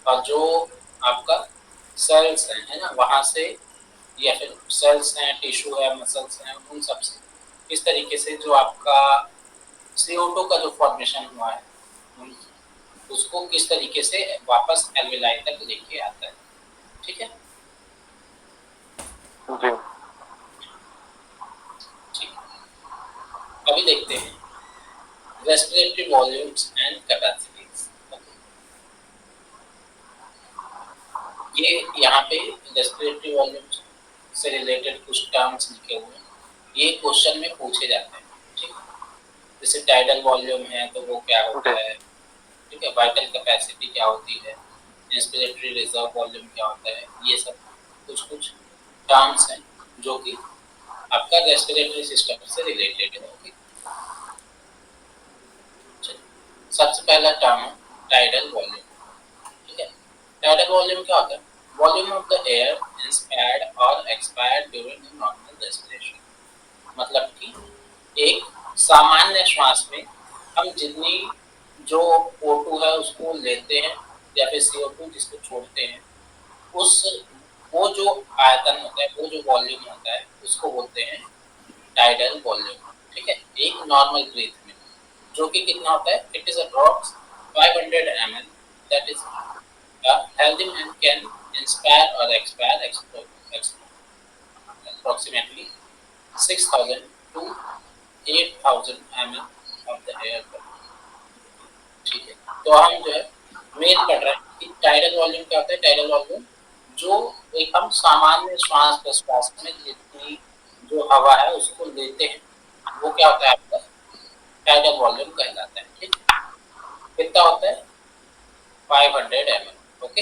और जो आपका सेल्स है ना, वहां से या फिर सेल्स हैं, टिश्यू है, मसल्स हैं, उन सब से इस तरीके से जो आपका CO2 का जो फॉर्मेशन हुआ है उसको किस तरीके से वापस एल्वेलाई तक लेके आता है। ठीक है, जी। ठीक। अभी देखते हैं रेस्पिरेटरी वॉल्यूम्स एंड कैपेसिटीज। ये यहाँ पे रेस्पिरेटरी वॉल्यूम्स से रिलेटेड कुछ टर्म्स लिखे हुए हैं, ये क्वेश्चन में पूछे जाते हैं। ठीक है, जैसे टाइडल वॉल्यूम है तो वो क्या जी। होता है, ठीक है, वाइटल कैपेसिटी क्या होती है, रेस्पिरेटरी रिजर्व वॉल्यूम क्या होता है, ये सब कुछ कुछ टर्म्स हैं जो कि आपका रेस्पिरेटरी सिस्टम से रिलेटेड है। ओके, सबसे पहला टर्म है टाइडल वॉल्यूम। ठीक है, टाइडल वॉल्यूम क्या होता है, volume of the air inspired और एक्सपायर्ड ड्यूरिंग नॉर्मल रेस्पिरेशन। मतलब कि एक सामान्य श्वास में हम जितनी जो O2 है उसको लेते हैं या फिर CO2 जिसको छोड़ते हैं, उस वो जो आयतन होता है, वो जो वॉल्यूम होता है उसको बोलते हैं टाइडल वॉल्यूम। ठीक है, एक नॉर्मल ब्रीथ में जो कि कितना होता है, it is approx 500 ml, that is a healthy man can inspire or expire approximately 6,000 to 8,000 ml of the air per day। ठीक है, तो हम जो है मेन पढ़ रहे हैं कि टाइडल वॉल्यूम क्या होता है। टाइडल वॉल्यूम जो एक हम सामान्य श्वास प्रश्वास में जितनी जो हवा है उसको लेते हैं वो क्या होता है आपका टाइडल वॉल्यूम कहलाता है। ठीक, कितना होता है 500 ml। ओके,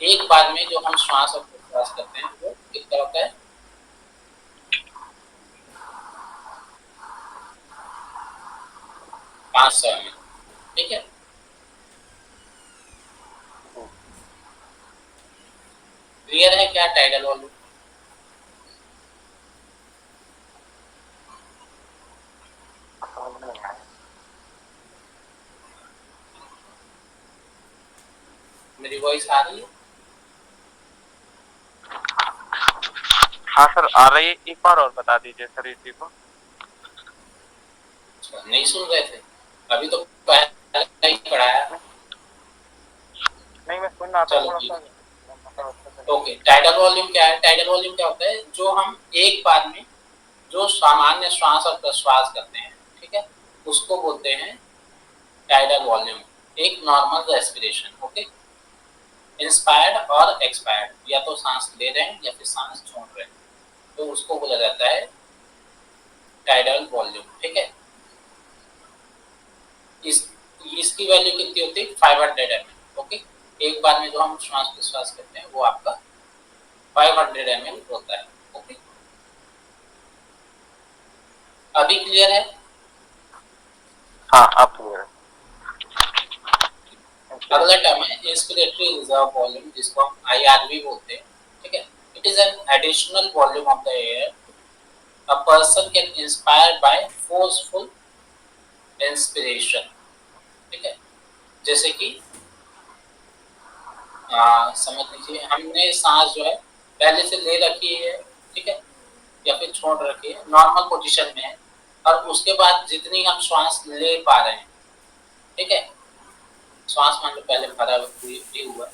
एक बार में जो हम श्वास और प्रश्वास करते हैं वो कितना होता है 500 ml। ठीक है, क्लियर है क्या टाइडल वॉल्यूम? मेरी वॉइस आ रही है? हाँ सर, आ रही है। एक बार और बता दीजिए सर इसी को। अच्छा, नहीं सुन रहे थे? अभी तो पहले ही पढ़ाया। नहीं, मैं सुन रहा था चलो थोड़ा ठीक सा। है। ओके, टाइडल वॉल्यूम क्या है? टाइडल वॉल्यूम क्या होता है, जो हम एक बार में जो सामान्य श्वास और प्रश्वास करते हैं, ठीक है, उसको बोलते हैं टाइडल वॉल्यूम, एक नॉर्मल रेस्पिरेशन। ओके, इंस्पायर्ड और एक्सपायर्ड, या तो सांस ले रहे हैं या फिर सांस छोड़ रहे हैं, तो उसको बोला जाता है टाइडल वॉल्यूम। ठीक है, इस इसकी वैल्यू कितनी होती है 500 ml। ओके, एक बार में जो हम श्वास प्रश्वास करते हैं वो आपका 500 ml होता है। ओके, अभी क्लियर है? हाँ, अब क्लियर है। अगला टर्म है इंस्पिरेटरी रिजर्व वॉल्यूम, जिसको हम IRV बोलते हैं। ठीक है, it is an additional volume of the air a person can inspire by forceful inspiration. ठीक है, जैसे कि समझ लीजिए हमने सांस जो है पहले से ले रखी है, ठीक है, या फिर छोड़ रखी है, नॉर्मल पोजीशन में है, और उसके बाद जितनी हम श्वास ले पा रहे हैं, ठीक है, श्वास मान लो पहले भरा भी हुआ है,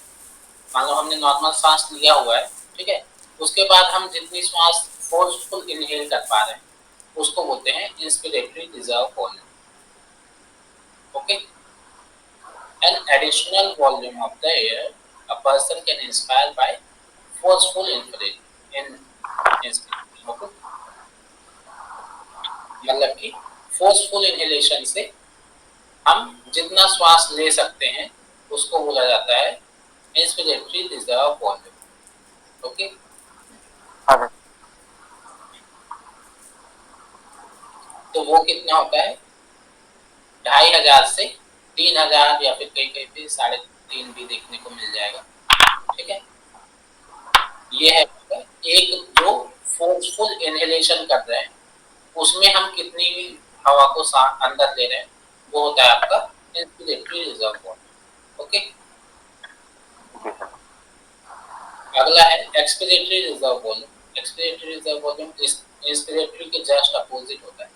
मान लो हमने नॉर्मल सांस लिया हुआ है, ठीक है, उसके बाद हम जितनी श्वास फोर्सफुल इनहेल कर पा रहे हैं उसको बोलते हैं inspiratory reserve volume. Okay, an additional volume of the air a person can inspire by forceful inspiration. Okay, मतलब कि फोर्सफुल इनहेलेशन से हम जितना श्वास ले सकते हैं उसको बोला जाता है इंस्पिरेटरी रिजर्व वॉल्यूम। ओके, हाँ तो वो कितना होता है 2,500 से 3,000, या फिर कहीं कहीं पे 3.5 भी देखने को मिल जाएगा। ठीक है, ये है एक जो फोर्सफुल इनहेलेशन कर रहे हैं उसमें हम कितनी भी हवा को अंदर ले रहे हैं, वो होता है आपका इंस्पिरेटरी रिजर्व वॉल्यूम। ओके, अगला है expiratory reserve volume. Expiratory reserve volume inspiratory के जस्ट अपोजिट होता है।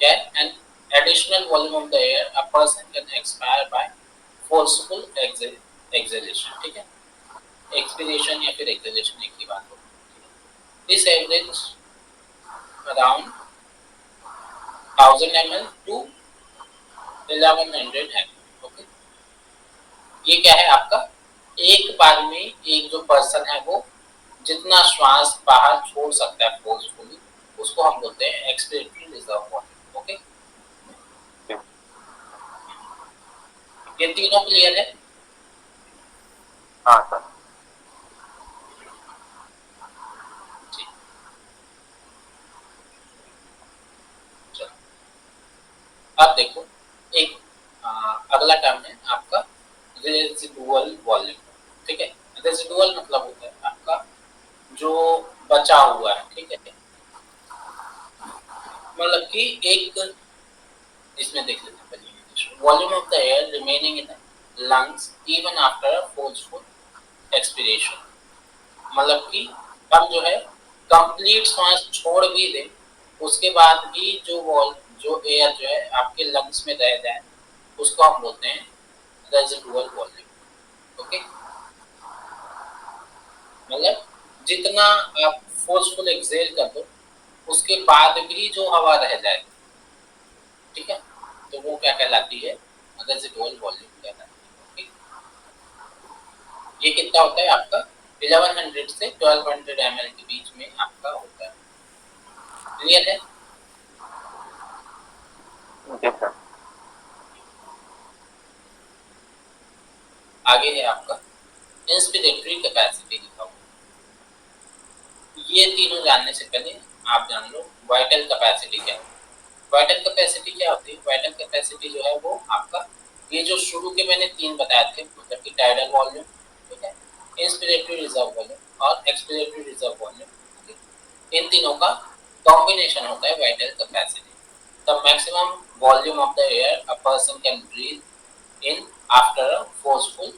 क्या है? An additional volume of the air a person can expire by forceful exhalation. ठीक है, एक्सपिरेशन या फिर एक्सहेलेशन एक ही बात होगी। This average around 1000 ml to 1100 ml। Okay, ये क्या है आपका? एक बार में एक जो पर्सन है वो जितना श्वास बाहर छोड़ सकता है फोर्सफुली, उसको हम बोलते हैं एक्सपिरेटरी रिजर्व वॉल्यूम। ओके, ये तीनों क्लियर है? हाँ सर। जी, चलो अब देखो, एक अगला टर्म है आपका रेजिडुअल वॉल्यूम। ठीक है, रेजिडुअल मतलब होता है आपका जो बचा हुआ है। ठीक है, मतलब कि एक, इसमें देख लेते हैं पहले, volume of the air remaining in lungs even after forceful expiration. मतलब कि हम जो है कंप्लीट सांस छोड़ भी दें, उसके बाद भी जो एयर जो है आपके लंग्स में रह जाए, उसको हम बोलते हैं रेजिडुअल वॉल्यूम। ओके, मतलब जितना आप फोर्सफुल एक्सेल कर दो, उसके बाद भी जो हवा रह जाए, ठीक है, तो वो क्या कहलाती है? रेजिडुअल वॉल्यूम कहलाती है। ये कितना होता है आपका? 1100 से 1200 ml के बीच में आपका होता है। क्लियर है? जी सर। आगे है आपका इंस्पिरेटरी कैपेसिटी लिखा हुआ। ये तीनों जानने से पहले आप जान लो वाइटल कैपेसिटी क्या है। वाइटल कैपेसिटी क्या होती है? वाइटल कैपेसिटी जो है वो आपका, ये जो शुरू के मैंने तीन बताए थे, मतलब कि टाइडल वॉल्यूम, ठीक है, इंस्पिरेटरी रिजर्व वॉल्यूम और एक्सपिरेटरी रिजर्व वॉल्यूम, इन तीनों का कॉम्बिनेशन होता है vital capacity. The maximum volume of the air a person can breathe in after a forceful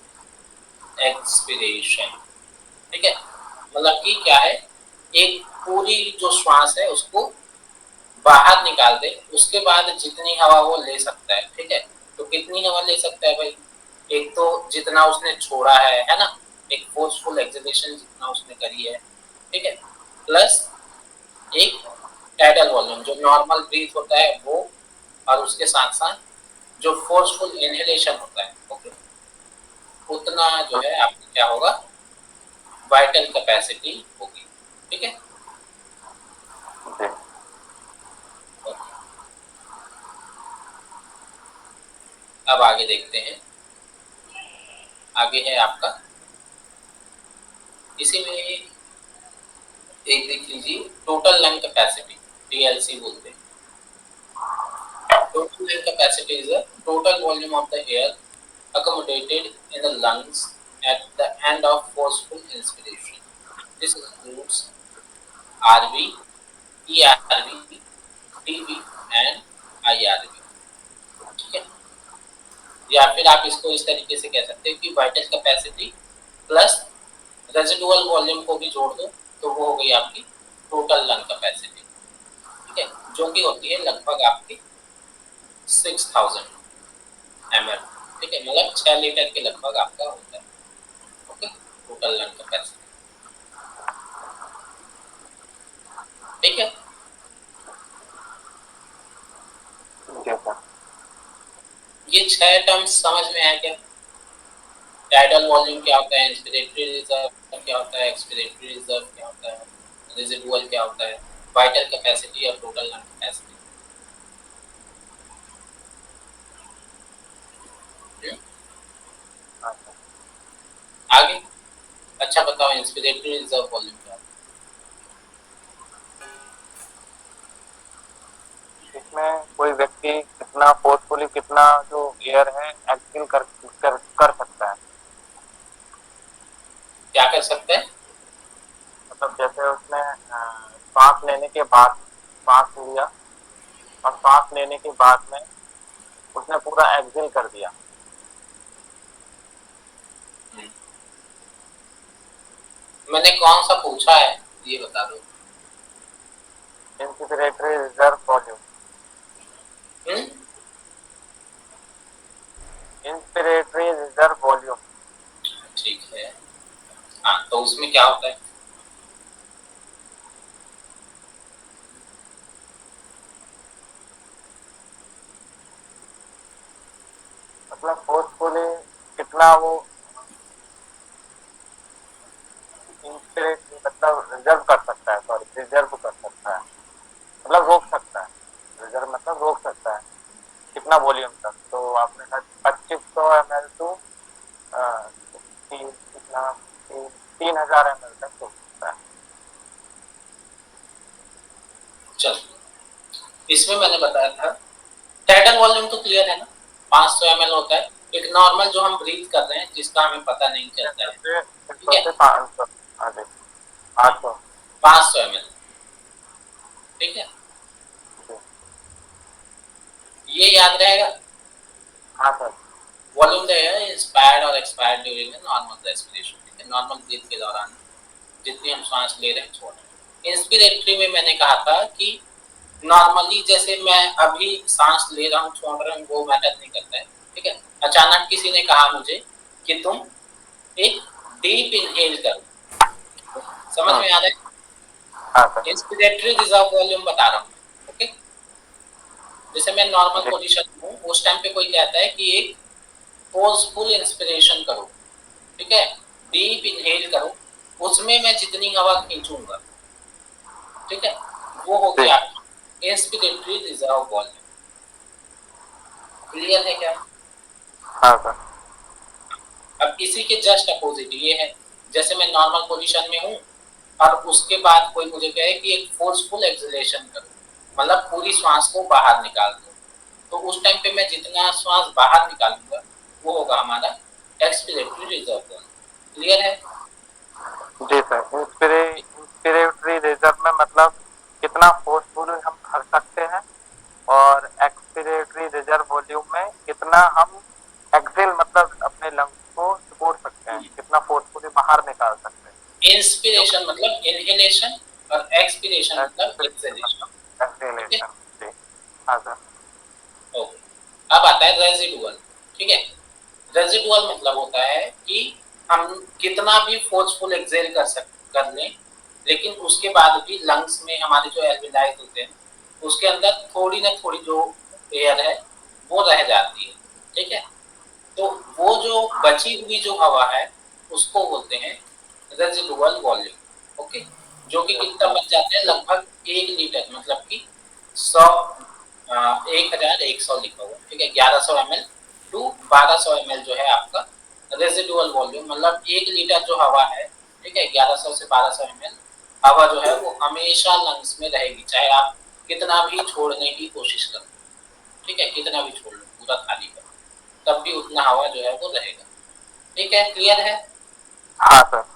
expiration. ठीक है, मतलब कि क्या है, एक पूरी जो श्वास है उसको बाहर निकाल दे, उसके बाद जितनी हवा वो ले सकता है। ठीक है, तो कितनी हवा ले सकता है भाई? एक तो जितना उसने छोड़ा है ना, एक फोर्सफुल एक्सहेलेशन जितना उसने करी है, ठीक है, प्लस एक टाइडल वॉल्यूम जो नॉर्मल ब्रीथ होता है वो, और उसके साथ साथ जो फोर्सफुल इनहेलेशन होता है, ओके, उतना जो है आपका क्या होगा? वाइटल कैपेसिटी होगी। ठीक है, जी। ओके। अब आगे देखते हैं। आगे है आपका, इसी में एक देख लीजिए, टोटल लंग कैपेसिटी, टीएलसी बोलते हैं। Total lung capacity is the total volume of the air accommodated in the lungs at the end of forceful inspiration. This includes RV, ERV, TB and IRV। ठीक है, या फिर आप इसको इस तरीके से कह सकते हैं कि vital capacity plus residual volume को भी जोड़ दो, तो वो हो गई आपकी टोटल लंग कैपेसिटी। ठीक है, जो कि होती है लगभग आपकी 6000 ml। ठीक है, मतलब 6 लीटर के लगभग आपका होता है। Okay, total lung capacity. ठीक है, जी सर। ये 6 टर्म्स समझ में आया क्या? टाइडल वॉल्यूम क्या होता है, इंस्पिरेटरी रिजर्व क्या होता है, एक्सपिरेटरी रिजर्व क्या होता है, रेजिडुअल क्या होता है, वाइटल कैपेसिटी और टोटल लंग कैपेसिटी। हाँ सर। आगे, अच्छा बताओ इंस्पिरेटरी रिजर्व वॉल्यूम क्या होता इसमें कोई व्यक्ति कितना फोर्सफुली कितना जो एयर है एक्सहेल कर सकता है। है? क्या कर सकते हैं? मतलब जैसे उसने सांस लेने के बाद सांस लिया और सांस लेने के बाद में उसने पूरा एक्सहेल कर दिया। मैंने कौन सा पूछा है ये बता दो। Inspiratory reserve volume. Hmm. Inspiratory reserve volume. ठीक है। हाँ तो उसमें क्या होता है? मतलब फोर्सफुली कितना वो इंस्पिरेट मतलब रिजर्व कर सकता है, सॉरी रिजर्व कर सकता है, मतलब रोक सकता है। रिजर्व मतलब रोक सकता है कितना वॉल्यूम तक, तो आपने कहा 2500 ml टू तीन कितना 3000 ml तक रोक सकता है। चलो इसमें मैंने बताया था टाइडल वॉल्यूम तो क्लियर है ना, 500 ml होता है। एक नॉर्मल जो हम ब्रीथ कर रहे हैं जिसका हमें पता नहीं चलता है, ठीक 600 है। से 500, हाँ 800। 500 ml, ठीक है। ये याद रहेगा। हाँ सर। वॉल्यूम जो है इंस्पायर्ड और expired during the normal respiration, ठीक है। नॉर्मल ब्रीथ के दौरान जितनी हम सांस ले रहे हैं छोड़ रहे हैं। इंस्पिरेटरी में मैंने कहा था कि नॉर्मली जैसे मैं अभी सांस ले रहा हूँ छोड़ रहा हूँ वो मैटर नहीं करता है, ठीक है। अचानक किसी ने कहा मुझे कि तुम एक डीप इनहेल करो, समझ में आ रहा है? हाँ सर। इंस्पिरेटरी रिजर्व वॉल्यूम बता रहा हूँ, ओके। जैसे मैं नॉर्मल जी। पोजीशन में हूँ उस टाइम पे कोई कहता है कि एक फोर्सफुल इंस्पिरेशन करो, ठीक है, डीप इनहेल करो, उसमें मैं जितनी हवा खींचूंगा, ठीक है, वो होगी जी। आपकी इंस्पिरेटरी रिजर्व वॉल्यूम। क्लियर है क्या? हाँ सर। अब इसी के जस्ट अपोजिट ये है, जैसे मैं नॉर्मल पोजीशन में हूँ और उसके बाद कोई मुझे कहे कि एक फोर्सफुल एक्सलेशन करो, मतलब पूरी श्वास को बाहर निकाल दो, तो उस टाइम पे मैं जितना श्वास बाहर निकालूंगा वो होगा हमारा एक्सपिरेटरी रिजर्व वॉल्यूम। क्लियर है? जी सर। इंस्पिरेटरी रिजर्व में मतलब कितना फोर्सफुल हम कर सकते हैं, और एक्सपिरेटरी रिजर्व वॉल्यूम में कितना हम एक्सेल मतलब अपने लंग्स को छोड़ सकते हैं, कितना फोर्सफुली बाहर निकाल सकते हैं। जो इंस्पिरेशन मतलब इनहेलेशन और एक्सपिरेशन मतलब एक्सपिरेशन एक्सलेशन, मतलब ठीक है। एक्सेलेशन। जी। हाँ सर। ओके, अब आता है रेजिडुअल, ठीक है। रेजिडुअल मतलब होता है कि हम कितना भी फोर्सफुल एक्सेल कर लें, लेकिन उसके बाद भी लंग्स में हमारे जो एल्विलाइज होते हैं उसके अंदर थोड़ी ना थोड़ी जो एयर है वो रह जाती है, ठीक है। तो वो जो बची हुई जो हवा है उसको बोलते हैं रेजिडुअल वॉल्यूम, ओके। जो कि कितना बच जाता है, लगभग 1 लीटर, मतलब कि 100 1100 लिखा हुआ, ठीक है, 1100 ml टू 1200 ml जो है आपका रेजिडुअल वॉल्यूम, मतलब 1 लीटर जो हवा है, ठीक है, 1100 से 1200 ml हवा जो है वो हमेशा लंग्स में रहेगी, चाहे आप कितना भी छोड़ने की कोशिश करो, ठीक है, कितना भी छोड़ लो पूरा खाली कर, तब भी उतना हवा जो है वो रहेगा, ठीक है। क्लियर है? हाँ सर।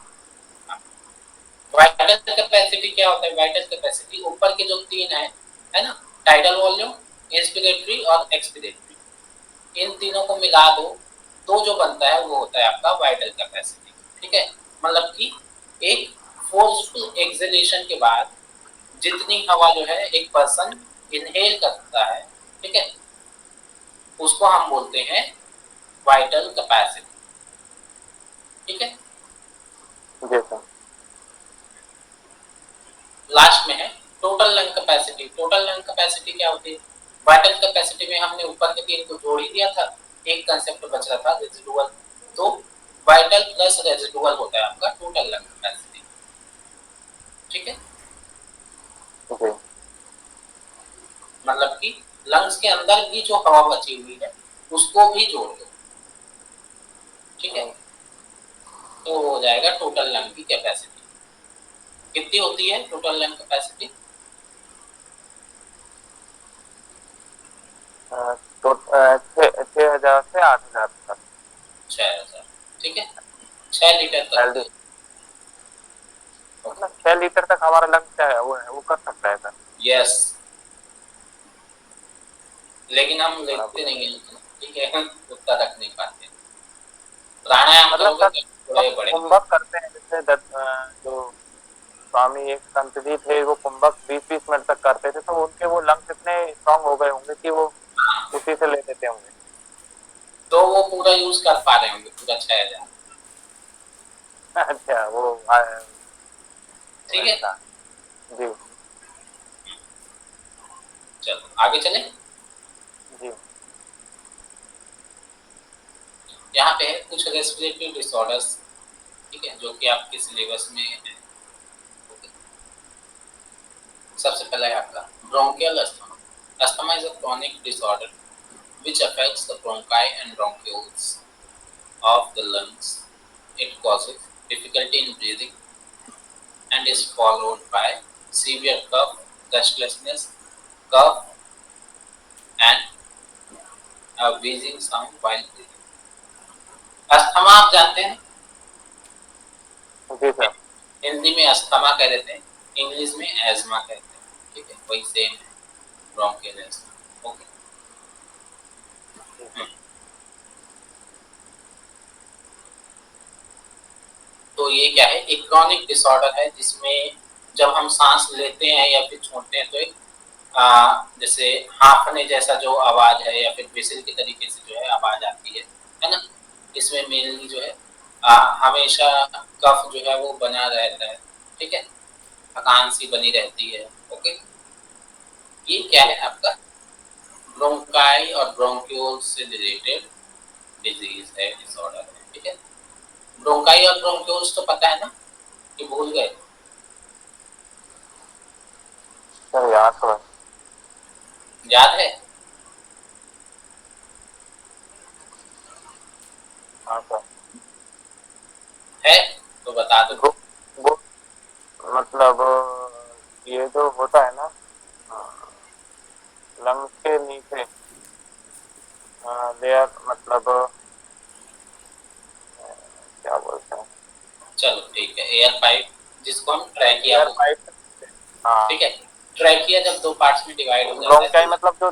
वाइटल कैपेसिटी क्या होता है? वाइटल कैपेसिटी ऊपर के जो तीन है ना, टाइडल वॉल्यूम, इंस्पिरेटरी और एक्सपिरेटरी, इन तीनों को मिला दो तो जो बनता है वो होता है आपका वाइटल कैपेसिटी, ठीक है। मतलब कि एक फोर्सफुल एक्सलेशन के बाद जितनी हवा जो है एक पर्सन इनहेल करता है, ठीक है, उसको हम बोलते हैं वाइटल कैपेसिटी, ठीक है। जी सर। लास्ट में है total lung capacity. Total lung capacity क्या होती है? वाइटल कैपेसिटी में हमने ऊपर के तीन को जोड़ ही दिया था, एक कंसेप्ट बच रहा था रेजिडुअल, तो वाइटल प्लस रेजिडुअल होता है आपका टोटल लंग कैपेसिटी, ठीक है। जी। मतलब कि लंग्स के अंदर भी जो हवा बची हुई है उसको भी जोड़ दो, ठीक है, तो हो जाएगा टोटल लंग की कैपेसिटी। कितनी होती है टोटल लंग कैपेसिटी? तो 6,000 से 8,000 तक। 6000, ठीक है, 6 लीटर तक हेल्दी की। मतलब 6 लीटर तक हमारा लंग्स क्या है, वो कर सकता है सर। यस, लेकिन हम बड़ा लेते बढ़िया। नहीं है उतना, ठीक है, उतना रख नहीं पाते। प्राणायाम मतलब करोगे सर क्या? थोड़े बड़े। कुंभक करते हैं, जैसे जो स्वामी एक संत जी थे, वो कुंभक 20-20 मिनट तक करते थे, तो उनके वो लंग्स इतने स्ट्रांग हो गए होंगे कि वो उसी से ले लेते होंगे। तो वो पूरा यूज कर पा रहे होंगे, पूरा 6,000। अच्छा, वो ठीक है, वैसा। जी। चलो आगे चले। जी। यहाँ पे है कुछ रेस्पिरेटरी डिसऑर्डर्स, ठीक है, जो कि आपके सिलेबस में है। सबसे पहला है आपका bronchial asthma. Asthma is a chronic disorder which affects the bronchi and bronchioles of the lungs. It causes difficulty in breathing and is followed by severe cough, restlessness, cough, and a wheezing sound while breathing. Asthma आप जानते हैं, जी sir. Hindi में asthma कह देते हैं, English में asthma कहते हैं, ठीक है, वही सेम है, ब्रोंकियल एजमा। ओके। तो ये क्या है, एक क्रॉनिक डिसऑर्डर है जिसमें जब हम सांस लेते हैं या फिर छोड़ते हैं तो एक जैसे हांफने जैसा जो आवाज है या फिर विसिल के तरीके से जो है आवाज आती है ना। इसमें मेनली जो है हमेशा कफ जो है वो बना रहता है, ठीक है, थकान सी बनी रहती है। ओके, ये क्या है आपका ब्रोंकाई और ब्रोंक्यूल से रिलेटेड डिजीज है, डिसऑर्डर है, ठीक है। ब्रोंकाई और ब्रोंक्यूल्स तो पता है ना, कि भूल गए? सर याद तो है। याद है? हाँ सर। है तो बता दो। वो मतलब ये जो होता है ना, लंग्स के नीचे लेयर, मतलब क्या बोलते हैं, चलो ठीक है, एयर पाइप, जिसको हम ट्रैकिया एयर बोलते हैं, पाइप। हाँ। ठीक है। ट्रैकिया जब दो पार्ट्स में डिवाइड हो जाता है ब्रोंकाई तो मतलब जो,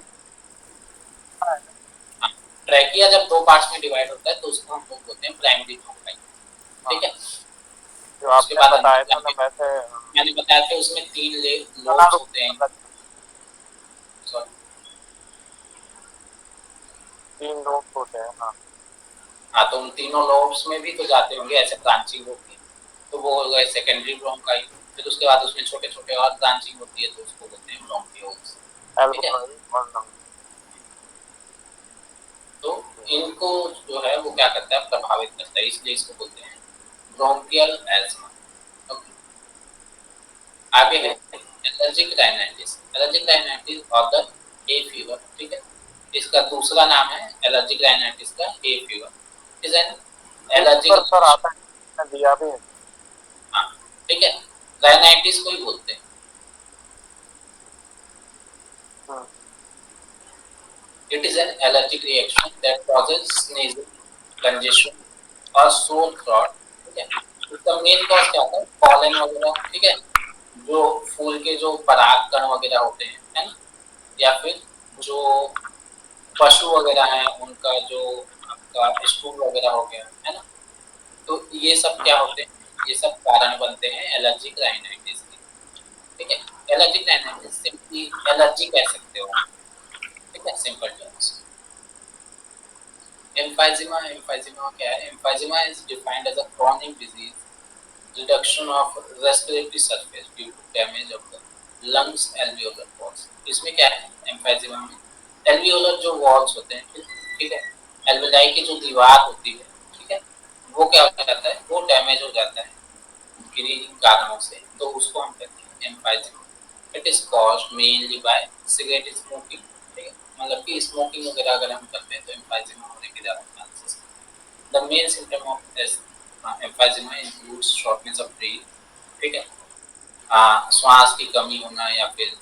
हाँ, ट्रैकिया जब दो पार्ट्स में डिवाइड होता है तो उसको हम लोग बोलते हैं प्राइमरी ब्रोंकाई, हाँ, ठीक है। जो उसके आपने बाद बताया अंदर था ना जाके वैसे मैंने बताया था उसमें तीन लोब्स अनारोग्य होते हैं। मतलब सॉरी, 3 लोग होते हैं। हाँ। हाँ, तो उन तीनों लोब्स में भी तो जाते होंगे ऐसे ब्रांचिंग होगी, तो वो हो गए सेकेंडरी ब्रोंकाई। फिर उसके बाद उसमें छोटे छोटे और ब्रांचिंग होती है तो उसको बोलते हैं ब्रोंकियोल्स, ठीक है। एल्वोलाई और लंग। तो इनको जो है वो क्या करता है, प्रभावित करता है, इसलिए इसको बोलते हैं ब्रोंकियल एल्समा। ओके, आगे है एलर्जिक राइनाइटिस। एलर्जिक राइनाइटिस और द हे फीवर, ठीक है। इसका दूसरा नाम है एलर्जिक राइनाइटिस का हे फीवर, इज एन एक एलर्जिक पर सर रिएक्शन। आता है, मैंने दिया भी है। हाँ, ठीक है, राइनाइटिस को ही बोलते हैं। हाँ। It is an allergic reaction that causes sneezing, congestion और sore throat, ठीक है। इसका मेन कॉज क्या होता है, पॉलन वगैरह, ठीक है, जो फूल के जो पराग कण वगैरह होते हैं, है ना, या फिर जो पशु वगैरह हैं उनका जो आपका स्टूल वगैरह हो गया, है ना। तो ये सब क्या होते हैं, ये सब कारण बनते हैं एलर्जिक राइनाइटिस के, ठीक है। एलर्जिक राइनाइटिस सिंपली एलर्जी कह सकते हो, ठीक है, सिंपल टर्म्स। Emphysema, emphysema क्या है? Emphysema is defined as a chronic disease, reduction of respiratory surface due to damage of the lungs alveolar walls. इसमें क्या है emphysema में? alveolar जो walls होते हैं, ठीक है, alveoli की जो दीवार होती है, ठीक है, वो क्या हो जाता है, वो डैमेज हो जाता है किन्हीं कारणों से, तो उसको हम कहते हैं emphysema. It is caused mainly by cigarette smoking, ठीक है, मतलब कि स्मोकिंग वगैरह अगर हम करते हैं तो emphysema होने के ज्यादा chances. The main symptom of this emphysema includes shortness of breath, ठीक है, श्वास की कमी होना या फिर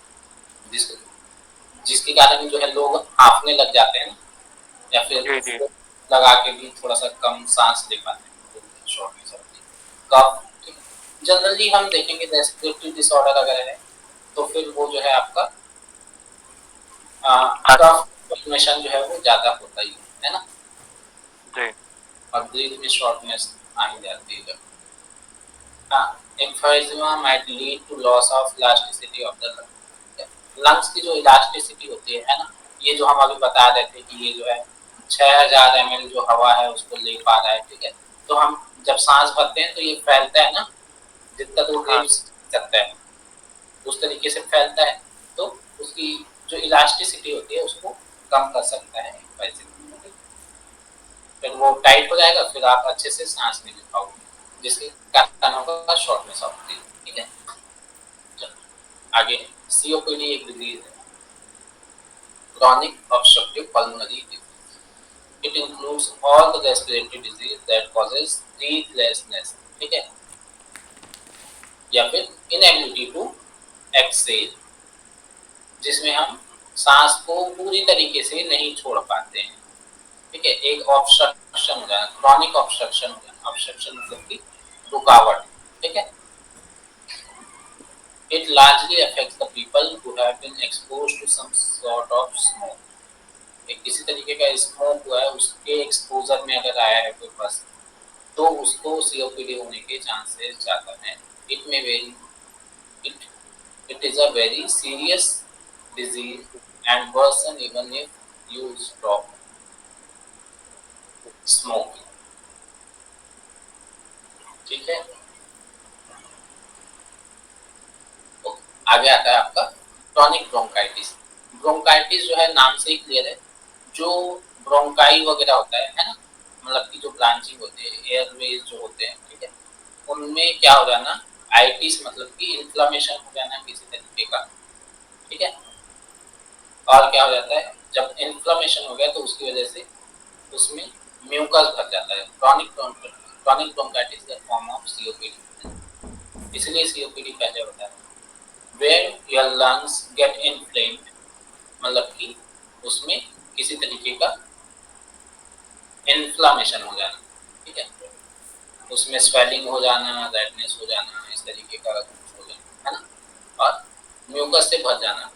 जिस जिसके कारण जो है लोग हांफने लग जाते हैं ना, या फिर जी जी। लगा के भी थोड़ा सा कम सांस ले पाते हैं, shortness of breath, cough. Generally हम देखेंगे रेस्पिरेटरी डिसऑर्डर अगर है तो फिर वो जो है आपका हाँ कफ फॉर्मेशन जो है वो ज्यादा होता ही है ना। जी। और ब्रीथ में शॉर्टनेस आ ही जाती है। हाँ, emphysema might lead to loss of elasticity of the lung। Lungs की जो इलास्टिसिटी होती है ना, ये जो हम अभी बता रहे थे कि ये जो है 6000 ml जो हवा है उसको ले पा रहा है, ठीक है। तो हम जब सांस भरते हैं तो ये फैलता है ना, जितना दूर ले हाँ सकता है उस तरीके से फैलता है। तो उसकी जो इलास्टिसिटी होती है उसको कम कर सकता है emphysema। फिर वो टाइट हो जाएगा, फिर आप अच्छे से सांस नहीं ले पाओगे, जिसके कारण होगा शॉर्टनेस ऑफ ब्रीथ, ठीक है। चलो, आगे सीओपीडी एक डिजीज है, chronic obstructive pulmonary disease। It includes all the respiratory disease that causes breathlessness, ठीक है, या फिर inability to exhale, जिसमें हम सांस को पूरी तरीके से नहीं छोड़ पाते हैं, ठीक है। एक ऑब्स्ट्रक्शन हो जाना, क्रॉनिक ऑब्स्ट्रक्शन हो जाना, ऑब्स्ट्रक्शन मतलब कि रुकावट, ठीक है। It largely affects the people who have been exposed to some sort of smoke। किसी तरीके का स्मोक हुआ है, उसके एक्सपोजर में अगर आया है कोई पर्सन, तो उसको सीओपीडी होने के चांसेस ज्यादा हैं। It may very it it is a very serious disease and worsen even if you stop smoking, ठीक है। ओके, आगे आता है आपका टॉनिक ब्रोंकाइटिस। ब्रोंकाइटिस जो है नाम से ही क्लियर है, जो ब्रोंकाई वगैरह होता है ना, मतलब की जो ब्रांचिंग होती है, एयरवेज जो होते हैं, ठीक है, उनमें क्या हो जाना, आइटिस मतलब कि इन्फ्लेमेशन हो जाना किसी तरीके का, ठीक है। और क्या हो जाता है, जब इन्फ्लेमेशन हो गया तो उसकी वजह से उसमें म्यूकस भर जाता है। क्रॉनिक ब्रोंकाइटिस का फॉर्म ऑफ सीओपीडी, इसलिए सीओपीडी पहले होता है। Where your lungs get inflamed, मतलब कि उसमें किसी तरीके का इन्फ्लेमेशन हो जाना, ठीक है, उसमें स्वेलिंग हो जाना, रेडनेस हो जाना, इस तरीके का कुछ हो जाना, है ना, और म्यूकस से भर जाना।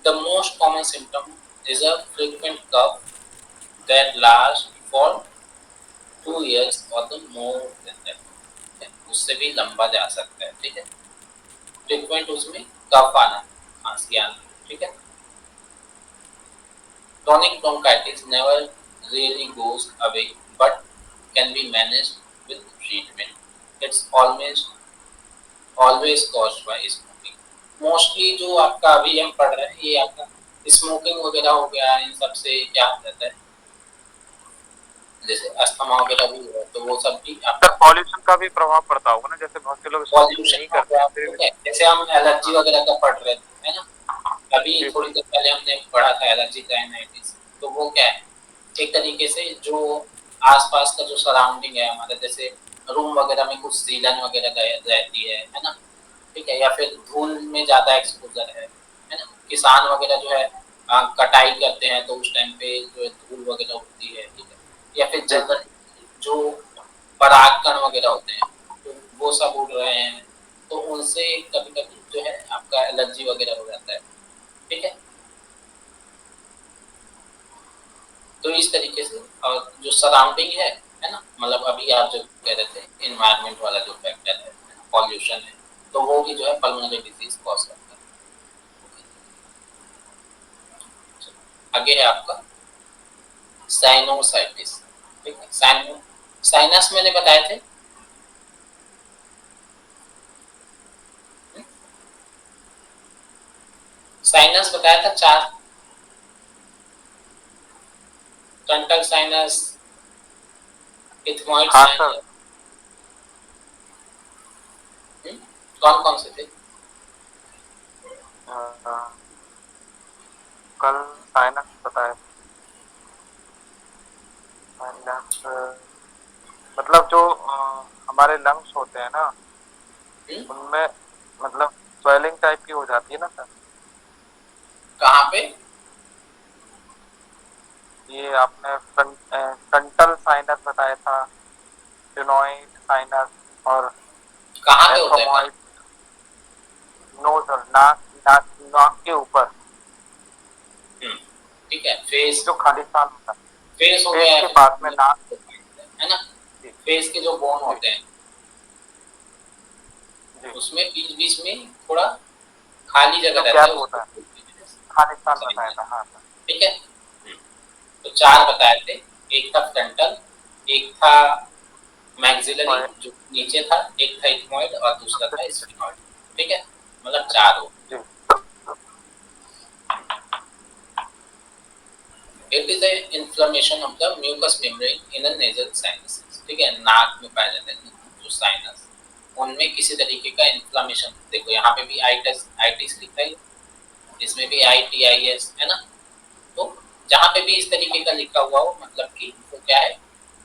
The most common symptom is a frequent cough that last for 2 years और द मोर देन दैट, उससे भी लंबा जा सकता है, ठीक है। फ्रीक्वेंट उसमें कफ आना, खांसी आना, ठीक है। Chronic bronchitis never really goes away but can be managed with treatment। It's always caused by smoking। Mostly जो आपका अभी हम पढ़ रहे हैं ये आपका स्मोकिंग वगैरह हो गया, इन सब से क्या हो जाता है, जैसे अस्थमा वगैरह भी हुआ तो वो सब भी सर आपका पॉल्यूशन का भी प्रभाव पड़ता होगा ना, जैसे बहुत से लोग स्मोकिंग पॉल्यूशन नहीं हो करते गया, हैं फिर ठीक भी। है। जैसे हम एलर्जी वगैरह का पढ़ रहे थे, है ना, अभी जी थोड़ी देर पहले हमने पढ़ा था एलर्जी राइनाइटिस। तो वो क्या है, एक तरीके से जो आसपास का जो सराउंडिंग है हमारे, जैसे रूम वगैरह में कुछ सीलन वगैरह रहती है ना, ठीक है, या फिर धूल में ज्यादा एक्सपोजर है ना, किसान वगैरह जो है कटाई करते हैं तो उस टाइम पे जो है धूल वगैरह उड़ती है, ठीक है, या फिर जी जी। जंगल जो परागकण वगैरह होते हैं तो वो सब उड़ रहे हैं, तो उनसे कभी कभी जो है आपका एलर्जी वगैरह हो जाता है, ठीक है। तो इस तरीके से और जो सराउंडिंग है ना, मतलब अभी आप जो कह रहे थे इन्वायरमेंट वाला जो फैक्टर है, पॉल्यूशन है, तो वो भी जो है पल्मोनरी डिजीज कॉज करता है। आगे है आपका साइनोसाइटिस, ठीक है। साइनस मैंने बताए थे, साइनस बताया था चार, फ्रंटल साइनस, इथमॉइड हाँ सर। साइनस, कौन कौन से थे? अ, कल साइनस बताया। साइनस मतलब जो हमारे लंग्स होते हैं ना, हुँ? उनमें मतलब स्वेलिंग टाइप की हो जाती है ना सर। कहाँ पे? ये आपने फ्रंटल साइनस बताया था, फिनोइड साइनस और कहाँ पे होता है कहाँ? एथमॉइड। नोजल, नाक नाक नाक के ऊपर ठीक है, फेस, जो खालिस्तान होता है, फेस हो फेस गया या के फिर पास में नाक। है ना। जी फेस के जो बोन जी होते हैं जी उसमें बीच बीच में थोड़ा खाली जो जगह रहता है, गैप उसको होता है, बोलते हैं खालिस्तान बताया साइनस। था, हाँ सर। ठीक है। तो 4 बताए थे, एक था फ्रंटल, एक था मैक्सिलरी और जो नीचे था, एक था इथमॉइड और दूसरा सबसे था नीचे। स्फिनॉइड। ठीक है, मतलब 4 हो। जी it is a inflammation of the mucus membrane in a nasal sinus. ठीक है, नाक में पाया जाता है जो साइनस, उनमें किसी तरीके का इन्फ्लेमेशन। देखो यहाँ पे भी आइटिस आइटिस लिखा है, इसमें भी ITIS है ना। तो जहाँ पे भी इस तरीके का लिखा हुआ हो मतलब कि वो क्या है,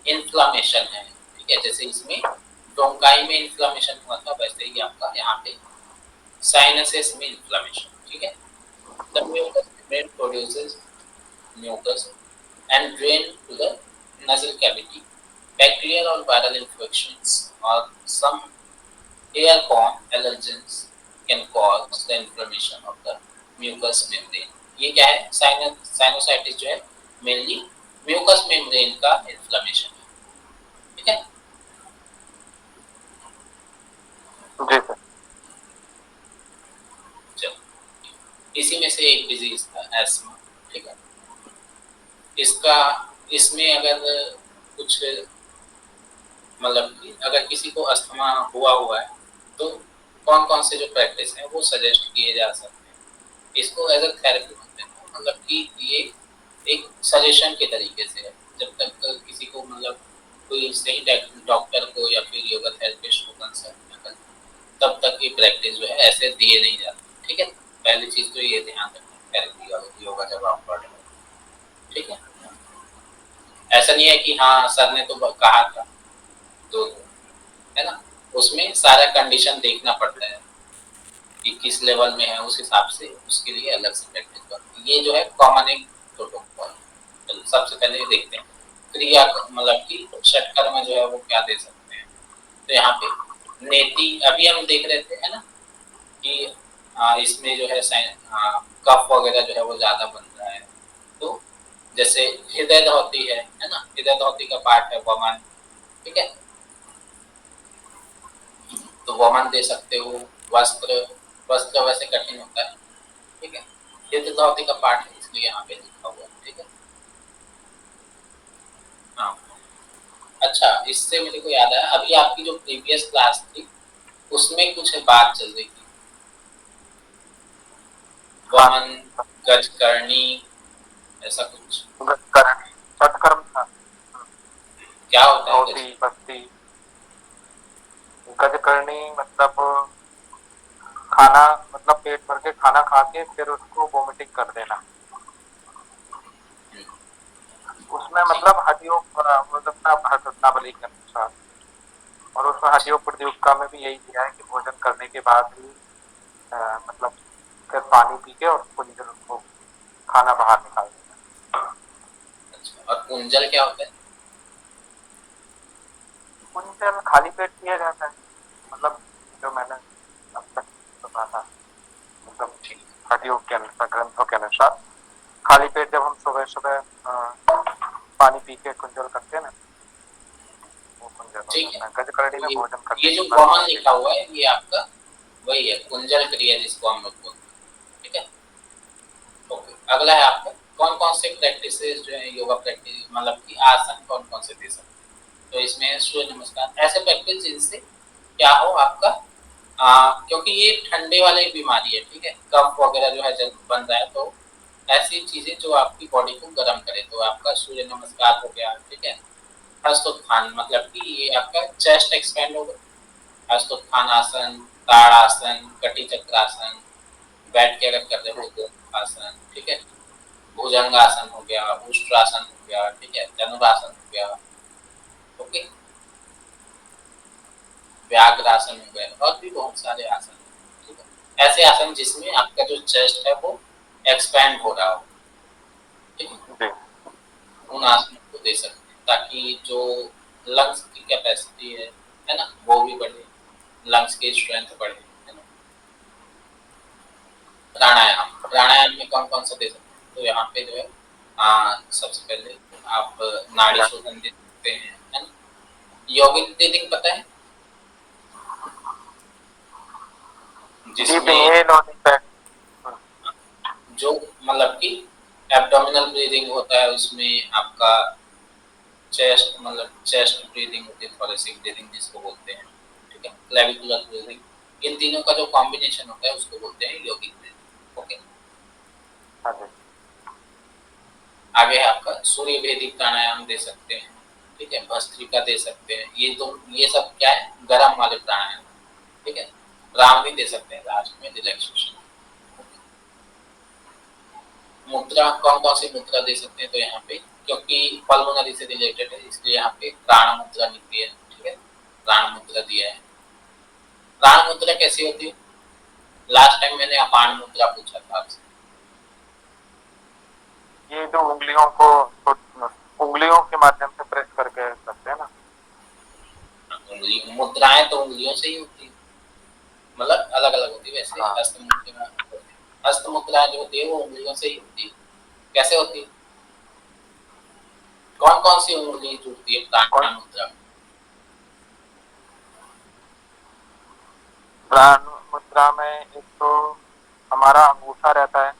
इन्फ्लामेशन है। ठीक है, जैसे इसमें ब्रोंकाई में इन्फ्लामेशन हुआ था, वैसे ही आपका यहाँ पे साइनसेस में इन्फ्लामेशन। ठीक है। The mucus membrane produces mucus and drain to the nasal cavity. Bacterial or viral infections or some airborne allergens can cause the inflammation of the mucous membrane. ये क्या है, साइनोसाइटिस जो है मेनली म्यूकस मेम्ब्रेन का inflammation है। ठीक है। जी sir. चलो, इसी में से एक डिजीज था एस्मा। ठीक है, इसका इसमें अगर कुछ मतलब कि अगर किसी को अस्थमा हुआ है तो कौन कौन से जो प्रैक्टिस है वो सजेस्ट किए जा सकते हैं। इसको एज अ थेरेपी बोलते हैं, मतलब कि ये एक सजेशन के तरीके से है। जब तक किसी को मतलब कोई सही डॉक्टर को या फिर योगा थेरेपिस्ट को कंसल्ट न कर, तब तक ये प्रैक्टिस जो है ऐसे दिए नहीं जाते। ठीक है, पहली चीज तो ये ध्यान रखना थेरेपी और योगा जब आप पढ़ रहे हो। ठीक है, ऐसा नहीं है कि हाँ सर ने तो कहा था तो, है ना, उसमें सारा कंडीशन देखना पड़ता है कि किस लेवल में है, उस हिसाब से उसके लिए अलग से प्रैक्टिस करते। ये जो है कॉमन एक प्रोटोकॉल। तो सबसे पहले ये देखते हैं क्रिया मतलब कि षटकर्म जो है वो क्या दे सकते हैं। तो यहाँ पे नेति अभी हम देख रहे थे, है ना, कि इसमें जो है कफ वगैरह जो है वो ज्यादा बन रहा है। तो जैसे हृदय धौती है ना, हृदय धौती का पार्ट है वमन। ठीक है, तो वमन दे सकते हो। वस्त्र, वस्त्र वैसे कठिन होता है। ठीक है, हृदय धौती का पार्ट है इसलिए यहाँ पे लिखा हुआ है। ठीक है, हाँ। अच्छा, इससे मेरे को याद आया, अभी आपकी जो प्रीवियस क्लास थी उसमें कुछ बात चल रही थी, हाँ वमन, गजकर्णी, ऐसा कुछ। करणी सत्कर्म था। क्या होता है धोती गजकर्णी? बस्ती। गजकर्णी मतलब खाना, मतलब पेट भर के खाना खा के फिर उसको वोमिटिंग कर देना। उसमें ठीक है। मतलब हड्डियों मतलब अपना भरतनावली के अनुसार, और उसमें ठीक। हड्डियों प्रतियोगिता में भी यही दिया है कि भोजन करने के बाद ही मतलब फिर पानी पी के और थोड़ी देर उसको खाना बाहर निकाल देना। अच्छा, और कुंजल क्या होता है? कुंजल खाली पेट किया जाता है, मतलब जो मैंने अब तक सुना था, मतलब ठीक। हड्डियों के अनुसार, ग्रंथों के अनुसार खाली पेट जब हम सुबह सुबह पानी पी के कुंजल करते हैं ना, वो कुंजल हो ठीक है, जाता है। गजकरणी तो में भोजन करने ये के जो बाद वमन पानी लिखा पीना। हुआ है ये आपका वही है, कुंजल क्रिया जिसको हम लोग बोलते हैं। ठीक है, ओके। अगला है आपका कौन कौन से प्रैक्टिस जो है योगा प्रैक्टिस मतलब कि आसन कौन कौन से दे सकते हैं। तो इसमें सूर्य नमस्कार, ऐसे प्रैक्टिस जिनसे क्या हो आपका, क्योंकि ये ठंडे वाली बीमारी है। ठीक है, कफ वगैरह जो है जब बन रहा है तो ऐसी चीजें जो आपकी बॉडी को गर्म करे, तो आपका सूर्य नमस्कार हो गया। ठीक है, हस्तोत्थान मतलब कि ये आपका चेस्ट एक्सपेंड होगा। हस्तोत्थान आसन, ताड़ासन, कटी चक्रासन, बैठ के अगर कर रहे जी हो तो आसन। ठीक है, भुजंगासन हो गया, उष्ट्रासन हो गया। ठीक है, धनुरासन हो गया। ओके, व्याघ्रासन हो गया, और भी बहुत सारे आसन हैं। ठीक है, ऐसे आसन जिसमें आपका जो चेस्ट है वो एक्सपैंड हो रहा हो। ठीक है, जी उन आसनों को दे सकते हैं ताकि जो लंग्स की कैपेसिटी है ना, वो भी बढ़े, लंग्स की स्ट्रेंथ बढ़े। है ना। प्राणायाम, प्राणायाम में कौन कौन सा दे सकते हैं, तो यहाँ पे जो है सबसे पहले आप नाड़ी शोधन दे सकते हैं, है ना। यौगिक ब्रीदिंग पता है? डीप जिसमें इनहेल और डीप एक्सहेल। जो मतलब कि एब्डोमिनल ब्रीदिंग होता है, उसमें आपका चेस्ट मतलब चेस्ट ब्रीदिंग होती है, थोरेसिक ब्रीदिंग जिसको बोलते हैं, ठीक है, क्लेविकुलर ब्रीदिंग, इन तीनों का जो कॉम्बिनेशन होता है उसको बोलते हैं यौगिक ब्रीदिंग। ओके। हाँ जी। आगे है आपका सूर्य भेदी प्राणायाम दे सकते हैं, ठीक है, भस्त्रिका दे सकते हैं, ये सब क्या है, गर्म वाले प्राणायाम, ठीक है। राम भी दे सकते हैं लास्ट में रिलैक्सेशन। मुद्रा कौन कौन सी मुद्रा दे सकते हैं, तो यहाँ पे क्योंकि पल्मोनरी से रिलेटेड है इसलिए यहाँ पे प्राण मुद्रा लिखी है, ठीक है, प्राण मुद्रा दिया है। प्राण मुद्रा कैसी होती है? लास्ट टाइम मैंने अपान मुद्रा पूछा था आपसे। ये जो उंगलियों के माध्यम से प्रेस करके करते हैं ना। उंगली मुद्राएं तो उंगलियों से ही होती है, मतलब अलग अलग होती है, वैसे हाँ। हस्त मुद्रा, हस्त मुद्रा जो होती है वो उंगलियों से ही होती है। कैसे होती है? कौन कौन सी उंगली जुड़ती है कौन? प्राण मुद्रा में? प्राण मुद्रा में एक तो हमारा अंगूठा रहता है।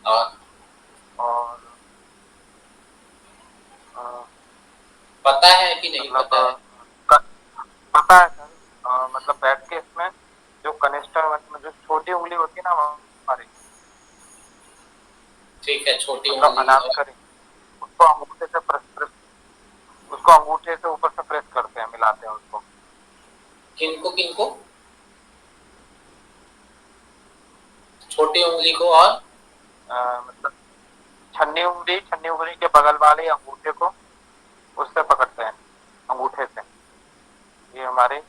और और अ, पता है कि नहीं मतलब पता है? क- पता है सर। मतलब बैठ के इसमें जो कनिष्ठ मतलब जो छोटी उंगली होती है ना हमारी, ठीक है, छोटी मतलब उंगली और अनामिकरी, उसको अंगूठे से उसको अंगूठे से ऊपर से प्रेस करते हैं, मिलाते हैं उसको। किनको किनको? छोटी उंगली को और मतलब छन्नी उंगली के बगल वाले अंगूठे को उससे पकड़ते हैं, अंगूठे से। ये हमारी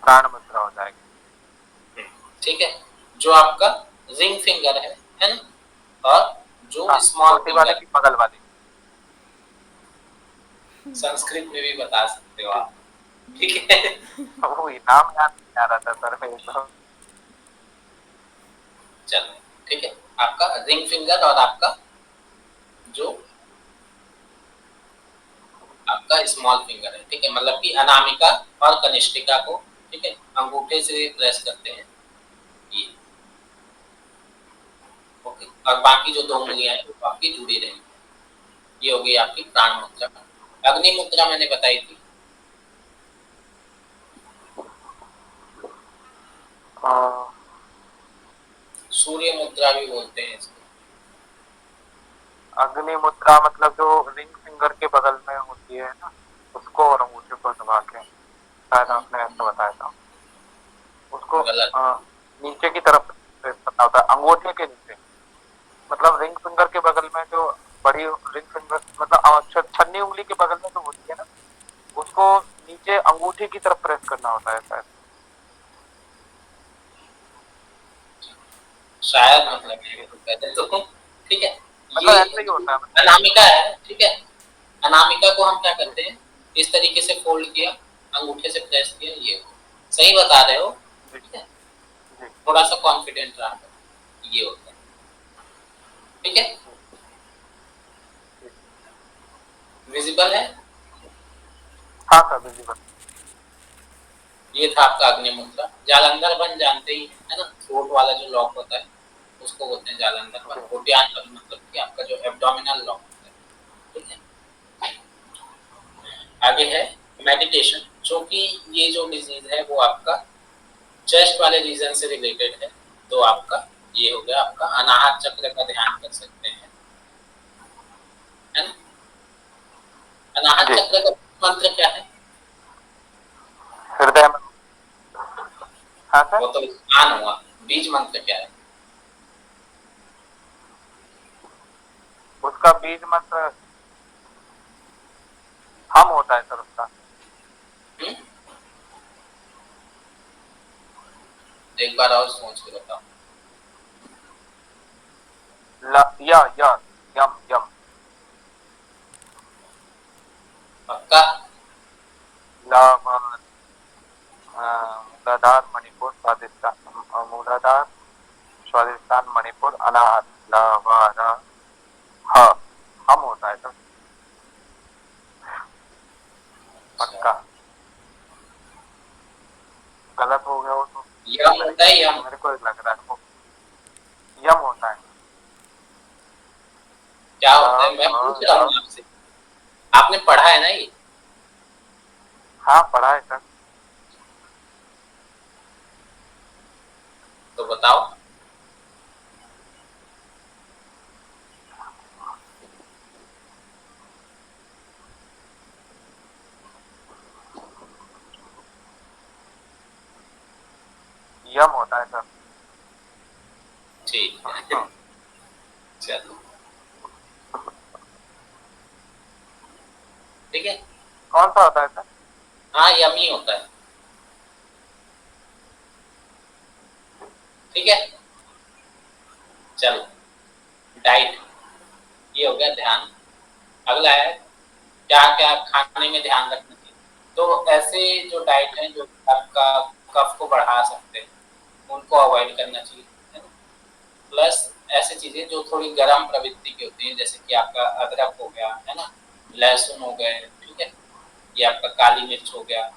प्राण मुद्रा हो जाएगी। ठीक है, जो आपका रिंग फिंगर है ना, और जो हाँ, स्मॉल छोटी वाले फिंगर, की बगल वाली। संस्कृत में भी बता सकते हो आप, ठीक है। वही नाम याद नहीं आ रहा था सर मेरे को। चलो, ठीक है, आपका रिंग फिंगर और आपका जो आपका स्मॉल फिंगर है, ठीक है, मतलब कि अनामिका और कनिष्ठिका को, ठीक है, अंगूठे से प्रेस करते हैं ये। ओके, और बाकी जो दो जी। उंगलियां हैं वो आपकी जुड़ी रहेंगी। ये हो गई आपकी प्राण मुद्रा। अग्नि मुद्रा मैंने बताई थी, अ, सूर्य मुद्रा भी बोलते हैं इसको। अग्नि मुद्रा मतलब जो रिंग फिंगर के बगल में होती है ना, उसको और अंगूठे को दबा के, शायद आपने ऐसा बताया था। उसको गलत। नीचे की तरफ प्रेस करना होता है, अंगूठे के नीचे। मतलब रिंग फिंगर के बगल में जो बड़ी रिंग फिंगर मतलब छन्नी उंगली के बगल में जो होती है ना, उसको नीचे अंगूठे की तरफ प्रेस करना होता है शायद। शायद मतलब मेरे को कहते तो, ठीक है। मतलब ये ऐसा ही होता है मतलब। अनामिका है, ठीक है। अनामिका को हम क्या करते हैं, इस तरीके से फोल्ड किया, अंगूठे से प्रेस किया, ये हो। सही बता रहे हो, जी। ठीक है, जी। थोड़ा सा कॉन्फिडेंट रहा करो, ये होता है, ठीक है। जी। विजिबल है? हाँ सर, विजिबल। ये था आपका अग्नि मुद्रा। जालंधर बन जानते ही है ना, थ्रोट वाला जो लॉक होता है उसको बोलते हैं जालंधर जी। बन। होटियान बन मतलब कि आपका जो एब्डोमिनल लॉक होता है, ठीक है। आगे है मेडिटेशन, जो कि ये जो डिजीज है वो आपका चेस्ट वाले रीजन से रिलेटेड है, तो आपका ये हो गया आपका अनाहत चक्र का ध्यान कर सकते हैं, है ना। अनाहत जी। चक्र का मंत्र क्या है? हृदय में। हाँ सर। वो तो ध्यान हुआ, बीज मंत्र क्या है? उसका बीज मंत्र हम होता है सर उसका। हुँ? एक बार और सोच के बताओ। या यम यम। पक्का? मूलाधार मणिपुर स्वादिष्टान, मूलाधार स्वादिष्टान मणिपुर अनाहत ला वा रा ह। हम होता गलत हो गया हो तो यम होता है यम। मेरे को लग रहा है वो यम होता है। क्या होता है मैं पूछ रहा हूँ आपसे, आपने पढ़ा है ना ये? हाँ पढ़ा है सर। तो बताओ। यम होता है सर। ठीक है। चलो ठीक है। कौन सा होता है सर? हाँ यम ही होता है। ठीक है। चलो, डाइट ये हो गया ध्यान। अगला है क्या क्या खाने में ध्यान रखना चाहिए। तो ऐसे जो डाइट है जो आपका कफ को बढ़ा सकते हैं उनको अवॉइड करना चाहिए, है ना। प्लस ऐसी चीजें जो थोड़ी गर्म प्रवृत्ति की होती हैं, जैसे कि आपका अदरक हो गया, है ना, लहसुन हो गए, ठीक है, ये आपका काली मिर्च हो गया,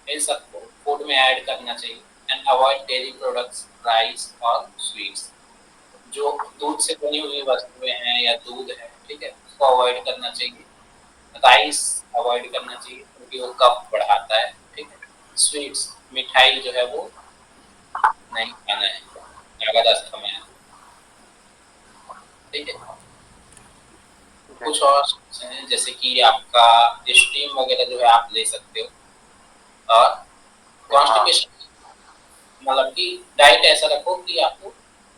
इन सबको फूड में ऐड करना चाहिए। And avoid dairy products, rice और स्वीट्स। जो दूध से बनी हुई वस्तुएं हैं या दूध है, ठीक है, उसको अवॉइड करना चाहिए। राइस अवॉइड करना चाहिए क्योंकि वो कफ बढ़ाता है, ठीक है। स्वीट्स, मिठाई जो है वो नहीं खाना है अगर अस्थमा है, ठीक है। जी। कुछ और हैं जैसे कि आपका स्टीम वगैरह जो है आप ले सकते हो। और हाँ कॉन्स्टिपेशन, मतलब कि डाइट ऐसा रखो कि आपको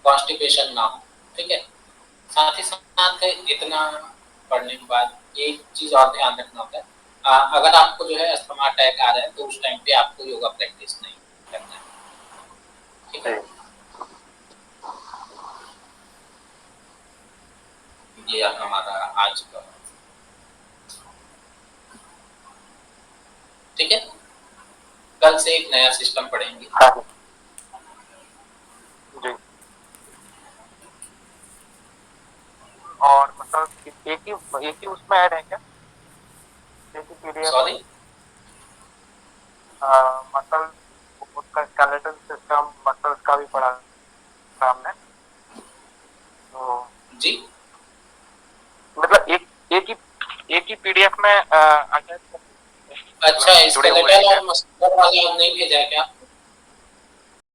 कॉन्स्टिपेशन ना हो, ठीक है। साथ ही साथ इतना पढ़ने के बाद एक चीज और ध्यान रखना होता है, अगर आपको जो है अस्थमा अटैक आ रहा है तो उस टाइम पे आपको योगा प्रैक्टिस नहीं करना है, ठीक जी। है। ये हमारा आज का, ठीक है। कल से एक नया सिस्टम पढ़ेंगे। हाँ जी। और मतलब एक ही उसमें ऐड है क्या? एक ही पीडीएफ में? सॉरी। मतलब उसका स्केलेटल सिस्टम मसल्स का भी पढ़ा था हमने तो जी। मतलब एक ही पीडीएफ में अटैच अच्छा, मतलब जुड़े हुए हैं स्केलेटल क्या? और मस्कुलर वाला नहीं भेजा है क्या?